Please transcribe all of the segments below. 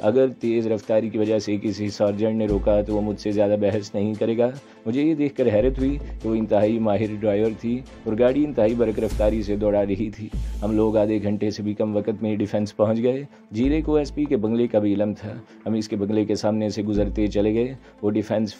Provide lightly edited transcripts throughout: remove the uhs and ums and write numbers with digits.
اگر تیز رفتاری کی وجہ سے کسی سارجنٹ نے روکا تو وہ مجھ سے زیادہ بحث نہیں کرے گا۔ مجھے یہ دیکھ کر حیرت ہوئی کہ وہ انتہائی ماہر ڈرائیور تھی اور گاڑی انتہائی برق رفتاری سے دوڑا رہی تھی۔ ہم لوگ آدھے گھنٹے سے بھی کم وقت میں ڈیفینس پہنچ گئے۔ جیلے کو ایس پی کے بنگلے کا بھی علم تھا۔ ہم اس کے بنگلے کے سامنے سے گزرتے چلے گئے۔ وہ ڈیفینس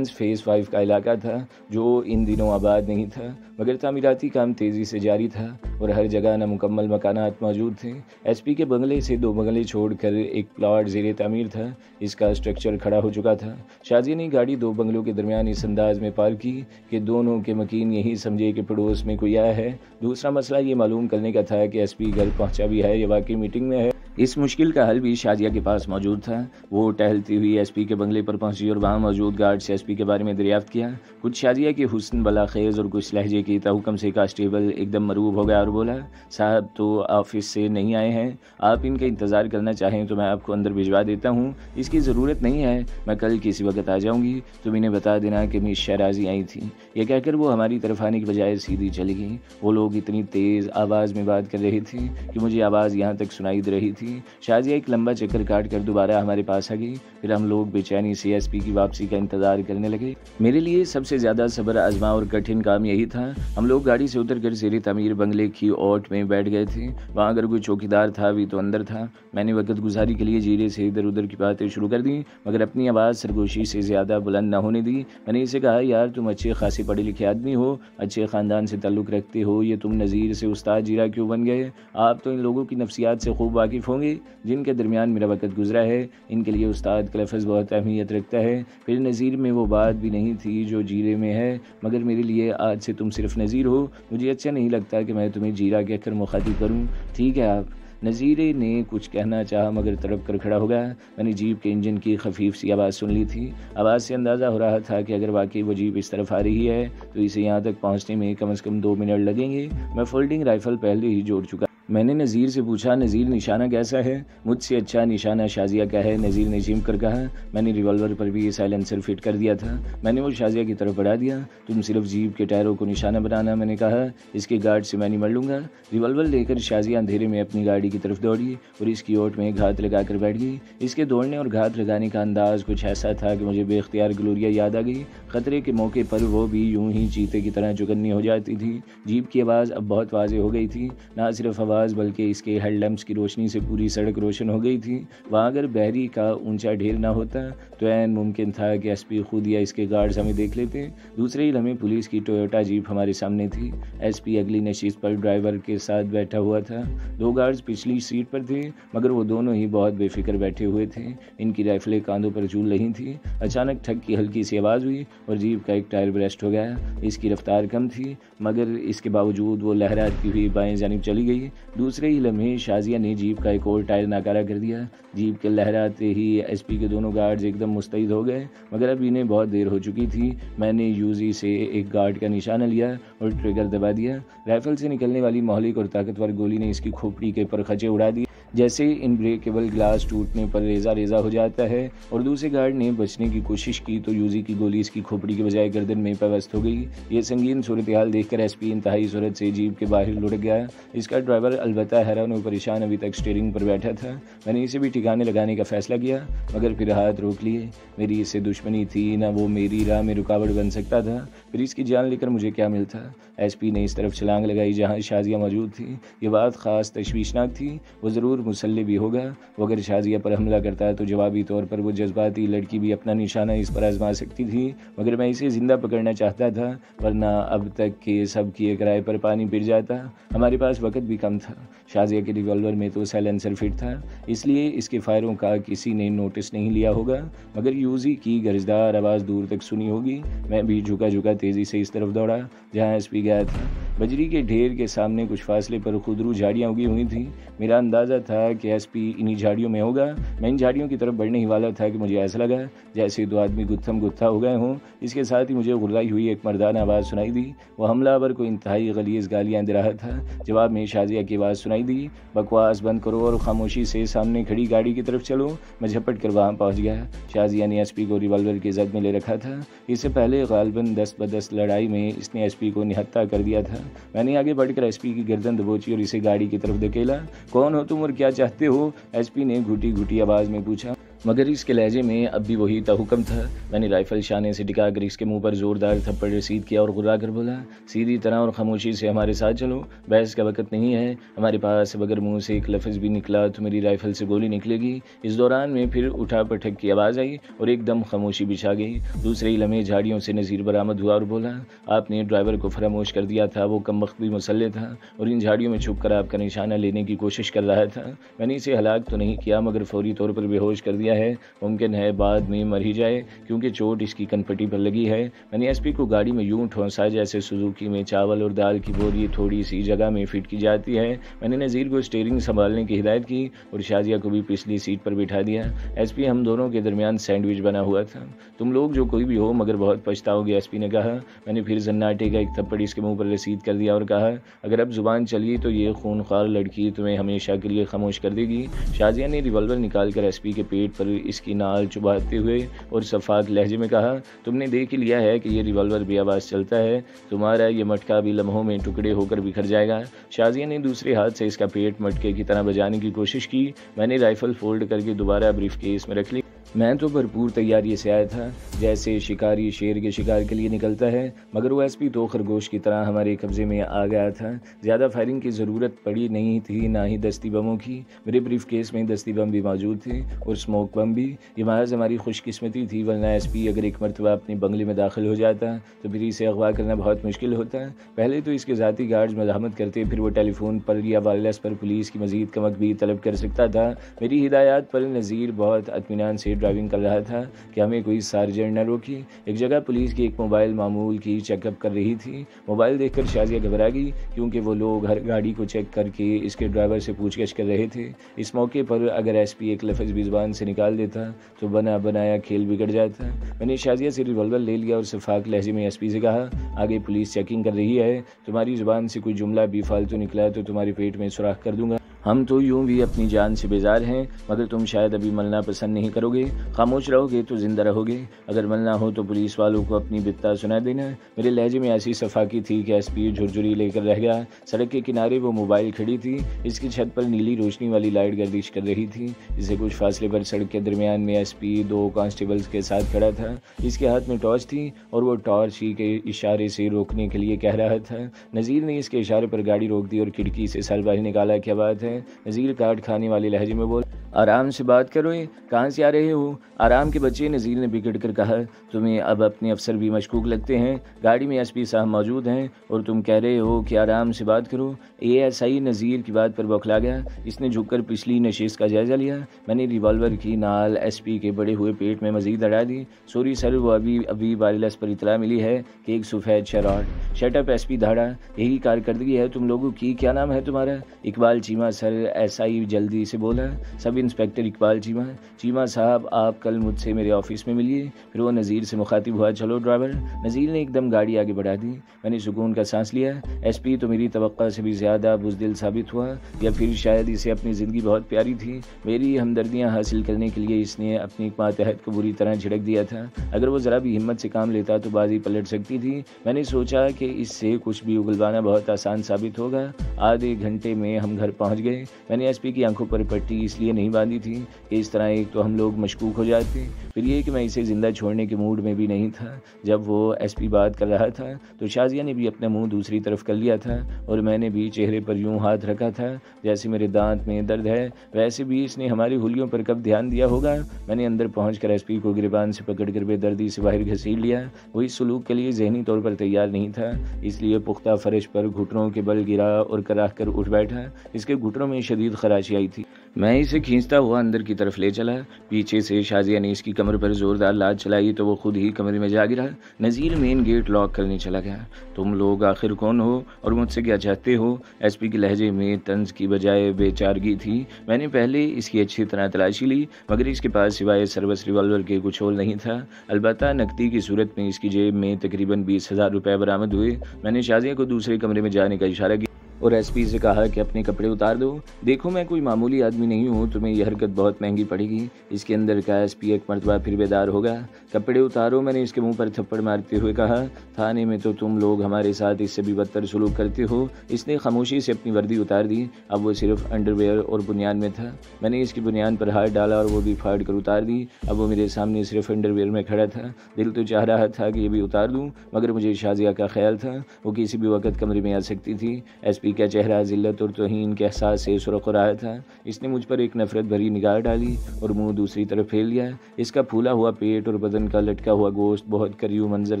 فیز 5 کا علاقہ تھا جو ان دنوں آباد نہیں تھا، مگر تعمیراتی کام تیزی سے جاری تھا اور ہر جگہ نامکمل مکانات موجود تھے۔ ایس پی کے بنگلے سے 2 بنگلے چھوڑ کر ایک پلاٹ زیر تعمیر تھا۔ اس کا اسٹرکچر کھڑا ہو چکا تھا۔ شازیہ نے گاڑی 2 بنگلوں کے درمیان اس انداز میں پارک کی کہ دونوں کے مکین یہی سمجھے کہ پڑوس میں کوئی آیا ہے۔ دوسرا مسئلہ یہ معلوم کرنے کا تھا کہ ایس پی گھر پہنچا بھی ہے یا واقعی میٹنگ میں ہے۔ اس مشکل کا حل بھی شازیہ کے پاس موجود تھا۔ وہ ٹہلتی ہوئی ایس پی کے بنگلے پر پہنچی اور وہاں موجود گارڈ سے ایس پی کے بارے میں دریافت کیا۔ کچھ شازیہ کے حسن بلاخیز اور کچھ لہجے کے تحکم سے کانسٹیبل ایک دم مروب ہو گیا اور بولا، صاحب تو آفس سے نہیں آئے ہیں، آپ ان کا انتظار کرنا چاہیں تو میں آپ کو اندر بھجوا دیتا ہوں، اس کی ضرورت نہیں ہے، میں کل کسی وقت آ جاؤں گی، تم انہیں بتا دینا کہ مس شہرازی آئی تھیں۔ یہ کہہ کر وہ ہماری طرف آنے کی بجائے سیدھی چلی گئی۔ وہ لوگ اتنی تیز آواز میں بات کر رہے تھے کہ مجھے آواز یہاں تک سنائی دے رہی تھی۔ شازیہ ایک لمبا چکر کاٹ کر دوبارہ ہمارے پاس آ گئی۔ پھر ہم لوگ بے چینی سے ایس پی کی واپسی کا انتظار کرنے لگے۔ میرے لیے سب سے زیادہ صبر آزما اور کٹھن کام یہی تھا۔ ہم لوگ گاڑی سے اتر کر زیر تعمیر بنگلے کی اوٹ میں بیٹھ گئے تھے۔ وہاں اگر کوئی چوکیدار تھا بھی تو اندر تھا۔ میں نے وقت گزاری کے لیے جیرے سے ادھر ادھر کی باتیں شروع کر دیں، مگر اپنی آواز سرگوشی سے زیادہ بلند نہ ہونے دی۔ میں نے اسے کہا، یار تم اچھے خاصے پڑھے لکھے آدمی ہو، اچھے خاندان سے تعلق رکھتے ہو، یہ تم نذیر سے استاد جیرا کیوں بن گئے؟ آپ تو ان لوگوں کی نفسیات سے خوب واقف ہوں گے جن کے درمیان میرا وقت گزرا ہے۔ ان کے لیے استاد کا لفظ بہت اہمیت رکھتا ہے۔ پھر نذیر میں وہ بات بھی نہیں تھی جو جیرے میں ہے، مگر میرے لیے آج سے تم صرف نذیر ہو۔ مجھے اچھا نہیں لگتا کہ میں تمہیں جیرا کہہ کر مخاطب کروں۔ ٹھیک ہے آپ۔ نذیر نے کچھ کہنا چاہا مگر تڑپ کر کھڑا ہو گیا۔ میں نے جیپ کے انجن کی خفیف سی آواز سن لی تھی۔ آواز سے اندازہ ہو رہا تھا کہ اگر واقعی وہ جیپ اس طرف آ رہی ہے تو اسے یہاں تک پہنچنے میں کم از کم 2 منٹ لگیں گے۔ میں فولڈنگ رائفل پہلے ہی جوڑ چکا۔ میں نے نذیر سے پوچھا، نذیر نشانہ کیسا ہے؟ مجھ سے اچھا نشانہ شازیہ کا ہے، نذیر نے چمک کر کہا۔ میں نے ریوالور پر بھی سائلنسر فٹ کر دیا تھا۔ میں نے وہ شازیہ کی طرف بڑھا دیا۔ تم صرف جیپ کے ٹائروں کو نشانہ بنانا، میں نے کہا، اس کے گارڈ سے میں نہیں مر لوں گا۔ ریوالور لے کر شازیہ اندھیرے میں اپنی گاڑی کی طرف دوڑی اور اس کی اوٹ میں گھات لگا کر بیٹھ گئی۔ اس کے دوڑنے اور گھات لگانے کا انداز کچھ ایسا تھا کہ مجھے بے اختیار گلوریا یاد آ گئی۔ خطرے کے موقع پر وہ بھی یوں ہی چیتے کی طرح چوکنی ہو جاتی تھی۔ جیپ کی آواز اب بہت واضح ہو گئی تھی۔ نہ صرف آواز بلکہ اس کے ہیڈ لیمپس کی روشنی سے پوری سڑک روشن ہو گئی تھی۔ وہاں اگر بحری کا اونچا ڈھیر نہ ہوتا تو عین ممکن تھا کہ ایس پی خود یا اس کے گارڈز ہمیں دیکھ لیتے۔ دوسرے ہی لمحے پولیس کی ٹویوٹا جیپ ہمارے سامنے تھی۔ ایس پی اگلی نشست پر ڈرائیور کے ساتھ بیٹھا ہوا تھا۔ 2 گارڈز پچھلی سیٹ پر تھے مگر وہ دونوں ہی بہت بے فکر بیٹھے ہوئے تھے۔ ان کی رائفلیں کاندھوں پر جھول رہی تھیں۔ اچانک ٹھک کی ہلکی سی آواز ہوئی اور جیپ کا ایک ٹائر برسٹ ہو گیا۔ اس کی رفتار کم تھی مگر اس کے باوجود وہ لہراتی ہوئی بائیں جانب چلی گئی۔ دوسرے ہی لمحے شازیہ نے جیپ کا ایک اور ٹائر ناکارہ کر دیا۔ جیپ کے لہراتے ہی ایس پی کے دونوں گارڈز ایک دم مستعد ہو گئے مگر اب انہیں بہت دیر ہو چکی تھی۔ میں نے یوزی سے ایک گارڈ کا نشانہ لیا اور ٹریگر دبا دیا۔ رائفل سے نکلنے والی مہلک اور طاقتور گولی نے اس کی کھوپڑی کے پرخچے اڑا دیے جیسے انبریکیبل گلاس ٹوٹنے پر ریزہ ریزہ ہو جاتا ہے، اور دوسرے گارڈ نے بچنے کی کوشش کی تو یوزی کی گولی اس کی کھوپڑی کے بجائے گردن میں پیوست ہو گئی۔ یہ سنگین صورتحال دیکھ کر ایس پی انتہائی صورت سے جیپ کے باہر لڑک گیا۔ اس کا ڈرائیور البتہ حیران و پریشان ابھی تک اسٹیئرنگ پر بیٹھا تھا۔ میں نے اسے بھی ٹھکانے لگانے کا فیصلہ کیا مگر پھر ہاتھ روک لیے۔ میری اس سے دشمنی تھی، نہ وہ میری راہ میں رکاوٹ بن سکتا تھا۔ پھر اس کی جان لے کر مجھے کیا ملتا؟ ایس پی نے اس طرف چھلانگ لگائی جہاں شازیہ موجود تھی۔ یہ بات خاص تشویشناک تھی۔ وہ ضرور مسلح بھی ہوگا۔ وہ اگر شازیہ پر حملہ کرتا تو جوابی طور پر وہ جذباتی لڑکی بھی اپنا نشانہ اس پر آزما سکتی تھی، مگر میں اسے زندہ پکڑنا چاہتا تھا ورنہ اب تک کے سب کیے کرائے پر پانی پھر جاتا۔ ہمارے پاس وقت بھی کم تھا۔ شازیہ کے ریوالور میں تو سائلنسر فٹ تھا اس لیے اس کے فائروں کا کسی نے نوٹس نہیں لیا ہوگا، مگر یوزی کی گرجدار آواز دور تک سنی ہوگی۔ میں بھی جھکا جھکا تیزی سے اس طرف دوڑا جہاں ایس پی گیا تھا۔ بجری کے ڈھیر کے سامنے کچھ فاصلے پر خودرو جھاڑیاں اگی ہوئی تھیں۔ میرا اندازہ تھا کہ ایس پی انہی جھاڑیوں میں ہوگا۔ میں ان جھاڑیوں کی طرف بڑھنے ہی والا تھا کہ مجھے ایسا لگا جیسے 2 آدمی گتھم گتھا ہو گئے ہوں۔ اس کے ساتھ ہی مجھے غرائی ہوئی ایک مردانہ آواز سنائی دی۔ وہ حملہ آور کو انتہائی غلیظ گالیاں دے رہا تھا۔ جواب میں شازیہ کی آواز سنائی دی، بکواس بند کرو اور خاموشی سے سامنے کھڑی گاڑی کی طرف چلو۔ میں جھپٹ کر وہاں پہنچ گیا۔ شازیہ نے ایس پی کو ریوالور کی زد میں لے رکھا تھا۔ اس سے پہلے غالباً 10 بدس لڑائی میں اس نے ایس پی کو نہتہ کر دیا تھا۔ میں نے آگے بڑھ کر ایس پی کی گردن دبوچی اور اسے گاڑی کی طرف دھکیلا۔ کون ہو تم اور کیا چاہتے ہو؟ ایس پی نے گھٹی گھٹی آواز میں پوچھا، مگر اس کے لہجے میں اب بھی وہی حکم تھا۔ میں نے رائفل شانے سے ٹکا کر اس کے منہ پر زوردار تھپڑ رسید کیا اور غرا کر بولا، سیدھی طرح اور خاموشی سے ہمارے ساتھ چلو، بحث کا وقت نہیں ہے ہمارے پاس۔ اب اگر منہ سے ایک لفظ بھی نکلا تو میری رائفل سے گولی نکلے گی۔ اس دوران میں پھر اٹھا پٹک کی آواز آئی اور ایک دم خاموشی بچھا گئی۔ دوسرے ہی لمحے جھاڑیوں سے نذیر برآمد ہوا اور بولا، آپ نے ڈرائیور کو فراموش کر دیا تھا، وہ کم وقت بھی مسلح تھا اور ان جھاڑیوں میں چھپ کر آپ کا نشانہ لینے کی کوشش کر رہا تھا۔ میں نے اسے ہلاک تو نہیں کیا مگر فوری طور پر بے ہوش کر دیا ہے، ممکن ہے بعد میں مر ہی جائے کیونکہ چوٹ اس کی کنپٹی پر لگی ہے۔ میں نے ایس پی کو گاڑی میں یوں ٹھونسا جیسے سوزوکی میں چاول اور دال کی بوری تھوڑی سی جگہ میں فٹ کی جاتی ہے۔ میں نے نذیر کو اسٹیئرنگ سنبھالنے کی ہدایت کی اور شازیہ کو بھی پچھلی سیٹ پر بٹھا دیا۔ ایس پی ہم دونوں کے درمیان سینڈوچ بنا ہوا تھا۔ تم لوگ جو کوئی بھی ہو مگر بہت پچھتاؤ گے، ایس پی نے کہا۔ میں نے پھر زناٹے کا ایک تھپڑ اس کے منہ پر رسید کر دیا اور کہا، اگر اب زبان چلی تو یہ خونخوار لڑکی تمہیں ہمیشہ کے لیے خاموش کر دے گی۔ شازیہ نے ریوالور نکال کر ایس پی کے پیٹ پر اس کی نال چبھاتے ہوئے اور شفاف لہجے میں کہا، تم نے دیکھ لیا ہے کہ یہ ریوالور بے آواز چلتا ہے، تمہارا یہ مٹکا بھی لمحوں میں ٹکڑے ہو کر بکھر جائے گا۔ شازیہ نے دوسرے ہاتھ سے اس کا پیٹ مٹکے کی طرح بجانے کی کوشش کی۔ میں نے رائفل فولڈ کر کے دوبارہ بریف کیس میں رکھ لی۔ میں تو بھرپور تیاری سے آیا تھا، جیسے شکاری شیر کے شکار کے لیے نکلتا ہے، مگر وہ ایس پی تو خرگوش کی طرح ہمارے قبضے میں آ گیا تھا۔ زیادہ فائرنگ کی ضرورت پڑی نہیں تھی، نہ ہی دستی بموں کی۔ میرے بریف کیس میں دستی بم بھی موجود تھے اور اسموک بم بھی۔ یہ محض ہماری خوش قسمتی تھی، ورنہ ایس پی اگر ایک مرتبہ اپنے بنگلے میں داخل ہو جاتا تو پھر اسے اغوا کرنا بہت مشکل ہوتا۔ پہلے تو اس کے ذاتی گارڈز مزاحمت کرتے، پھر وہ ٹیلی فون پر یا وائرلیس پر پولیس کی مزید کمک بھی طلب کر سکتا تھا۔ میری ہدایات پر نذیر بہت اطمینان سے ڈرائیونگ کر رہا تھا کہ ہمیں کوئی سارجنٹ نہ روکی۔ ایک جگہ پولیس کی ایک موبائل معمول کی چیک اپ کر رہی تھی۔ موبائل دیکھ کر شازیہ گھبرا گئی کیونکہ وہ لوگ ہر گاڑی کو چیک کر کے اس کے ڈرائیور سے پوچھ گچھ کر رہے تھے۔ اس موقع پر اگر ایس پی ایک لفظ بھی زبان سے نکال دیتا تو بنا بنایا کھیل بگڑ جاتا۔ میں نے شازیہ سے ریوالور لے لیا اور شفاف لہجے میں ایس پی سے کہا، آگے پولیس چیکنگ کر رہی ہے، تمہاری زبان سے کوئی جملہ بھی فالتو نکلا تو تمہارے پیٹ میں سوراخ کر دوں گا۔ ہم تو یوں بھی اپنی جان سے بیزار ہیں مگر تم شاید ابھی ملنا پسند نہیں کرو گے۔ خاموش رہو گے تو زندہ رہو گے، اگر ملنا ہو تو پولیس والوں کو اپنی بتا سنا دینا۔ میرے لہجے میں ایسی صفاقی تھی کہ ایس پی جھرجھری لے کر رہ گیا۔ سڑک کے کنارے وہ موبائل کھڑی تھی، اس کی چھت پر نیلی روشنی والی لائٹ گردش کر رہی تھی۔ اس سے کچھ فاصلے پر سڑک کے درمیان میں ایس پی دو کانسٹیبلز کے ساتھ کھڑا تھا۔ اس کے ہاتھ میں ٹارچ تھی اور وہ ٹارچ ہی کے اشارے سے روکنے کے لیے کہہ رہا تھا۔ نذیر نے اس کے اشارے پر گاڑی روک دی اور کھڑکی سے سر باہر نکالا، کیا بات ہے؟ نذیر کاٹ کھانے والے لہجے میں بول، آرام سے بات کرو، کہاں سے آ رہے ہو؟ آرام کے بچے، نذیر نے بگڑ کر کہا، تمہیں اب اپنے افسر بھی مشکوک لگتے ہیں؟ گاڑی میں ایس پی صاحب موجود ہیں اور تم کہہ رہے ہو کہ آرام سے بات کرو؟ اے ایس آئی نذیر کی بات پر بوکھلا گیا۔ اس نے جھک کر پچھلی نشست کا جائزہ لیا۔ میں نے ریوالور کی نال ایس پی کے بڑے ہوئے پیٹ میں مزید اڑا دی۔ سوری سر، وہ ابھی وائرلیس پر اطلاع ملی ہے کہ ایک سفید شراٹ۔ شٹ اپ ایس پی دھاڑا، یہی کارکردگی ہے تم لوگوں کی؟ کیا نام ہے تمہارا؟ Iqbal Cheema sir, S I جلدی سے بولا۔ Sub inspector Iqbal Cheema. چیمہ صاحب، آپ کل مجھ سے میرے آفس میں ملیے۔ پھر وہ نذیر سے مخاطب ہوا، چلو ڈرائیور۔ نذیر نے ایک دم گاڑی آگے بڑھا دی۔ میں نے سکون کا سانس لیا۔ ایس پی تو میری توقع سے بھی زیادہ بزدل ثابت ہوا، یا پھر شاید اسے اپنی زندگی بہت پیاری تھی۔ میری ہمدردیاں حاصل کرنے کے لیے اس نے اپنی ماتحت کو بری طرح جھڑک دیا تھا۔ اگر وہ ذرا بھی ہمت سے کام لیتا تو بازی پلٹ سکتی تھی۔ میں نے سوچا کہ اس سے کچھ بھی اگلوانا بہت آسان ثابت ہوگا۔ آدھے گھنٹے میں ہم گھر پہنچ گئے۔ میں نے ایس پی کی آنکھوں پر پٹی اس لیے نہیں باندھی تھی کہ اس طرح ایک تو ہم لوگ مشکوک ہو جاتے، پھر یہ کہ میں اسے زندہ چھوڑنے کے موڈ میں بھی نہیں تھا۔ جب وہ ایس پی بات کر رہا تھا تو شازیہ نے بھی اپنا منہ دوسری طرف کر لیا تھا اور میں نے بھی چہرے پر یوں ہاتھ رکھا تھا جیسے میرے دانت میں درد ہے۔ ویسے بھی اس نے ہماری ہولیوں پر کب دھیان دیا ہوگا؟ میں نے اندر پہنچ کر ایس پی کو گریبان سے پکڑ کر بے دردی سے باہر گھسیٹ لیا۔ وہ اس سلوک کے لیے ذہنی طور پر تیار نہیں تھا، اس لیے پختہ فرش پر گھٹنوں کے بل گرا اور کراہ کر اٹھ بیٹھا۔ اس کے گھٹنوں میں شدید خراشی آئی تھی۔ میں اسے کھینچتا ہوا اندر کی طرف لے چلا۔ پیچھے سے شازیہ نے اس کی کمر پر زوردار لات چلائی تو وہ خود ہی کمرے میں جا گرا۔ نذیر مین گیٹ لاک کرنے چلا گیا۔ تم لوگ آخر کون ہو اور مجھ سے کیا چاہتے ہو؟ ایس پی کے لہجے میں طنز کی بجائے بے چارگی تھی۔ میں نے پہلے اس کی اچھی طرح تلاشی لی مگر اس کے پاس سوائے سروس ریوالور کے کچھ اور نہیں تھا۔ البتہ نقدی کی صورت میں اس کی جیب میں تقریباً 20,000 روپے برآمد ہوئے۔ میں نے شازیہ کو دوسرے کمرے میں جانے کا اشارہ کیا۔ اور ایس پی سے کہا کہ اپنے کپڑے اتار دو۔ دیکھو میں کوئی معمولی آدمی نہیں ہوں، تمہیں یہ حرکت بہت مہنگی پڑے گی۔ اس کے اندر کا ایس پی ایک مرتبہ پھر بیدار ہوگا۔ کپڑے اتارو، میں نے اس کے منہ پر تھپڑ مارتے ہوئے کہا۔ تھانے میں تو تم لوگ ہمارے ساتھ اس سے بھی بدتر سلوک کرتے ہو۔ اس نے خاموشی سے اپنی وردی اتار دی۔ اب وہ صرف انڈر ویئر اور بنیان میں تھا۔ میں نے اس کی بنیان پر ہاتھ ڈالا اور وہ بھی پھاڑ کر اتار دی۔ اب وہ میرے سامنے صرف انڈر ویئر میں کھڑا تھا۔ دل تو چاہ رہا تھا کہ یہ بھی اتار دوں، مگر مجھے شازیہ کا خیال تھا، وہ کسی بھی وقت کمرے میں آ سکتی تھی۔ ایس پی کا چہرہ ذلت اور توہین کے احساس سے سرخ ہو رہا تھا۔ اس نے مجھ پر ایک نفرت بھری نگاہ ڈالی اور منہ دوسری طرف پھیر لیا۔ اس کا پھولا ہوا پیٹ اور بدن کا لٹکا ہوا گوشت بہت کریو منظر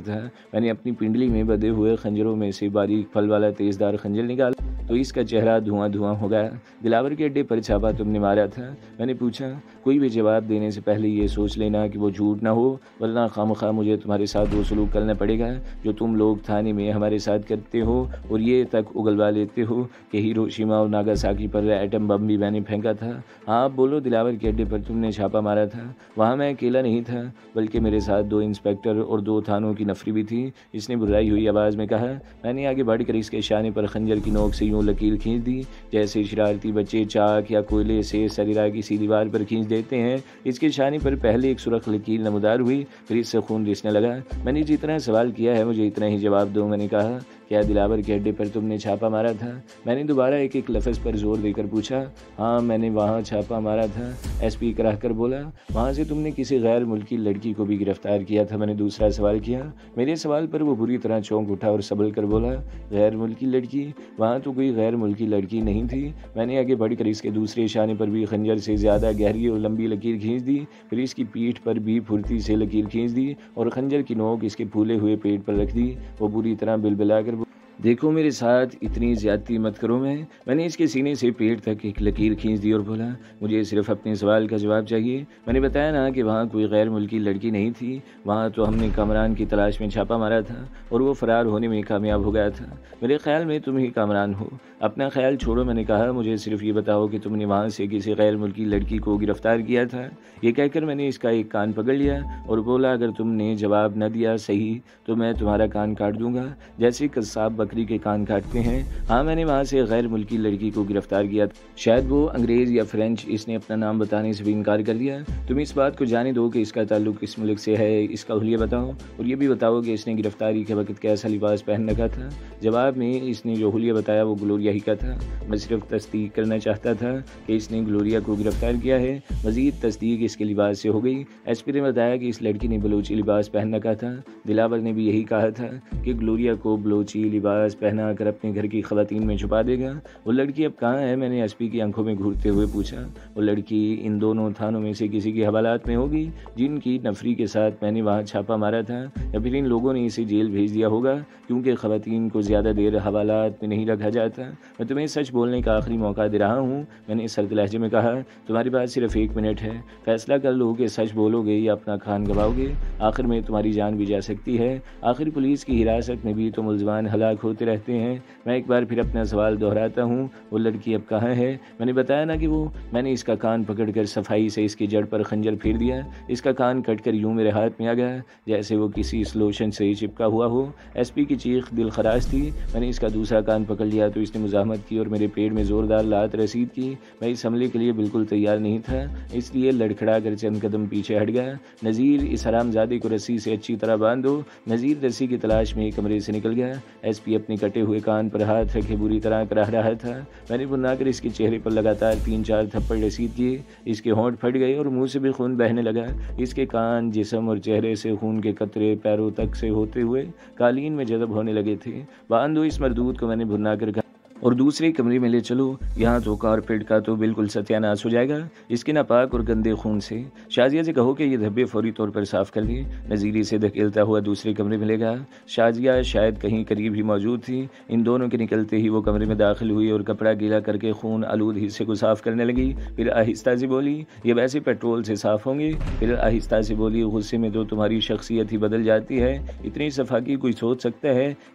تھا۔ میں نے اپنی پنڈلی میں بدے ہوئے خنجروں میں سے باریک پھل والا تیزدار خنجر نکالا تو اس کا چہرہ دھواں دھواں ہو گیا۔ دلاور کے اڈے پر چھاپا تم نے مارا تھا؟ میں نے پوچھا۔ کوئی بھی جواب دینے سے پہلے یہ سوچ لینا کہ وہ جھوٹ نہ ہو، ورنہ خواہ مجھے تمہارے ساتھ وہ سلوک کرنا پڑے گا جو تم لوگ تھانے میں ہمارے ساتھ کرتے ہو، اور یہ تک اگلوا لیتے ہو کہ ہیروشیما اور ناگاساکی پر ایٹم بم بھی میں نے پھینکا تھا۔ ہاں بولو، دلاور کے اڈے پر تم نے چھاپا مارا تھا؟ وہاں میں اکیلا نہیں تھا، بلکہ میرے ساتھ 2 انسپکٹر اور 2 تھانوں کی نفری بھی تھی، اس نے بھرائی ہوئی آواز میں کہا۔ میں نے آگے بڑھ کر اس کے شانے پر خنجر کی نوک سے یوں لکیر کھینچ دی جیسے شرارتی بچے چاک یا کوئلے سے سریرا کسی دیوار پر کھینچ دیتے ہیں۔ اس کے شانے پر پہلے ایک سرخ لکیر نمودار ہوئی، پھر اس سے خون رسنے لگا۔ میں نے جتنا سوال کیا ہے مجھے اتنا ہی جواب دو، میں نے کہا۔ کیا دلاور کے اڈے پر تم نے چھاپا مارا تھا؟ میں نے دوبارہ ایک لفظ پر زور دے کر پوچھا۔ ہاں میں نے وہاں چھاپا مارا تھا، ایس پی کراہ کر بولا۔ وہاں سے تم نے کسی غیر ملکی لڑکی کو بھی گرفتار کیا تھا؟ میں نے دوسرا سوال کیا۔ میرے سوال پر وہ بری طرح چونک اٹھا اور سبل کر بولا، غیر ملکی لڑکی؟ وہاں تو کوئی غیر ملکی لڑکی نہیں تھی۔ میں نے آگے بڑھ کر اس کے دوسرے شانے پر بھی خنجر سے زیادہ گہری اور لمبی لکیر کھینچ دی، پھر اس کی پیٹھ پر بھی پھرتی سے لکیر کھینچ دی اور خنجر کی نوک اس کے پھولے ہوئے پیٹ پر رکھ دی۔ وہ بری طرح بلبلا کر دیکھو میرے ساتھ اتنی زیادتی مت کرو۔ میں نے اس کے سینے سے پیٹ تک ایک لکیر کھینچ دی اور بولا، مجھے صرف اپنے سوال کا جواب چاہیے۔ میں نے بتایا نا کہ وہاں کوئی غیر ملکی لڑکی نہیں تھی، وہاں تو ہم نے کامران کی تلاش میں چھاپا مارا تھا اور وہ فرار ہونے میں کامیاب ہو گیا تھا۔ میرے خیال میں تم ہی کامران ہو۔ اپنا خیال چھوڑو، میں نے کہا، مجھے صرف یہ بتاؤ کہ تم نے وہاں سے کسی غیر ملکی لڑکی کو گرفتار کیا تھا؟ یہ کہہ کر میں نے اس کا ایک کان پکڑ لیا اور بولا، اگر تم نے جواب نہ دیا صحیح تو میں تمہارا کان کاٹ دوں گا، جیسے قصاب بکری کے کان کاٹتے ہیں۔ ہاں میں نے وہاں سے غیر ملکی لڑکی کو گرفتار کیا تھا، شاید وہ انگریز یا فرینچ۔ اس نے اپنا نام بتانے سے بھی انکار کر دیا۔ تم اس بات کو جانے دو کہ اس کا تعلق کس ملک سے ہے، اس کا حلیہ بتاؤ، اور یہ بھی بتاؤ کہ اس نے گرفتاری کے وقت کیسا لباس پہن رکھا تھا۔ جواب میں اس نے جو حلیہ بتایا وہ گلوریا ہی کا تھا۔ میں صرف تصدیق کرنا چاہتا تھا کہ اس نے گلوریا کو گرفتار کیا ہے۔ مزید تصدیق اس کے لباس سے ہو گئی۔ ایس پی نے بتایا کہ اس لڑکی نے بلوچی لباس پہن رکھا تھا۔ دلاور نے بھی یہی کہا تھا کہ گلوریا کو بلوچی لباس پہنا کر اپنے گھر کی خواتین میں چھپا دے گا۔ وہ لڑکی اب کہاں ہے؟ میں نے ایس پی کی آنکھوں میں گھورتے ہوئے پوچھا۔ وہ لڑکی ان دونوں تھانوں میں سے کسی کے حوالات میں ہوگی جن کی نفری کے ساتھ میں نے وہاں چھاپا مارا تھا، یا پھر ان لوگوں نے اسے جیل بھیج دیا ہوگا، کیونکہ خواتین کو زیادہ دیر حوالات میں نہیں رکھا جاتا۔ میں تمہیں سچ بولنے کا آخری موقع دے رہا ہوں، میں نے سرد لہجے میں کہا۔ تمہارے پاس صرف 1 منٹ ہے، فیصلہ کر لو کہ سچ بولو گے یا اپنا کان گواؤ گے۔ آخر میں تمہاری جان بھی جا سکتی ہے، آخر پولیس کی حراست میں بھی تو ملزمان ہلاک ہوتے رہتے ہیں۔ میں ایک بار پھر اپنا سوال دہراتا ہوں، وہ لڑکی اب کہاں ہے؟ میں نے بتایا نا کہ میں نے اس کا کان پکڑ کر صفائی سے اس کی جڑ پر خنجر پھیر دیا۔ اس کا کان کٹ کر یوں میرے ہاتھ میں آ گیا جیسے وہ کسی سلوشن سے چپکا ہوا ہو۔ ایس پی کی چیخ دل خراش تھی۔ میں نے اس کا دوسرا کان پکڑ لیا تو اس نے مزاحمت کی اور میرے پیٹ میں زوردار لات رسید کی۔ میں اس حملے کے لیے بالکل تیار نہیں تھا، اس لیے لڑکھڑا کر چند قدم پیچھے ہٹ گیا۔ نذیر، اس حرام زادے کو رسی سے اچھی طرح باندھ دو۔ نذیر رسی کی تلاش میں کمرے سے نکل گیا۔ ایس پی اپنے کٹے ہوئے کان پر ہاتھ رکھے بری طرح کراہ رہا تھا۔ میں نے بنا کر اس کے چہرے پر لگاتار 3-4 تھپڑ رسید کیے۔ اس کے ہونٹ پھٹ گئے اور منہ سے بھی خون بہنے لگا۔ اس کے کان، جسم اور چہرے سے خون کے قطرے پیروں تک سے ہوتے ہوئے قالین میں جذب ہونے لگے تھے۔ باندھ دو اس مردود کو، میں نے بھنا کر کہا، اور دوسرے کمرے میں لے چلو، یہاں تو کارپیٹ کا تو بالکل ستیہ ناش ہو جائے گا اس کے ناپاک اور گندے خون سے۔ شازیہ سے کہو کہ یہ دھبے فوری طور پر صاف کر دیں۔ نذیر سے دھکیلتا ہوا دوسرے کمرے میں لے گیا۔ شازیہ شاید کہیں قریب ہی موجود تھی۔ ان دونوں کے نکلتے ہی وہ کمرے میں داخل ہوئی اور کپڑا گیلا کر کے خون آلود حصے کو صاف کرنے لگی۔ پھر آہستہ سے بولی، یہ ویسے پیٹرول سے صاف ہوں گے۔ پھر آہستہ سے بولی، غصے میں تو تمہاری شخصیت ہی بدل جاتی ہے۔ اتنی صفائی کوئی سوچ سکتا ہے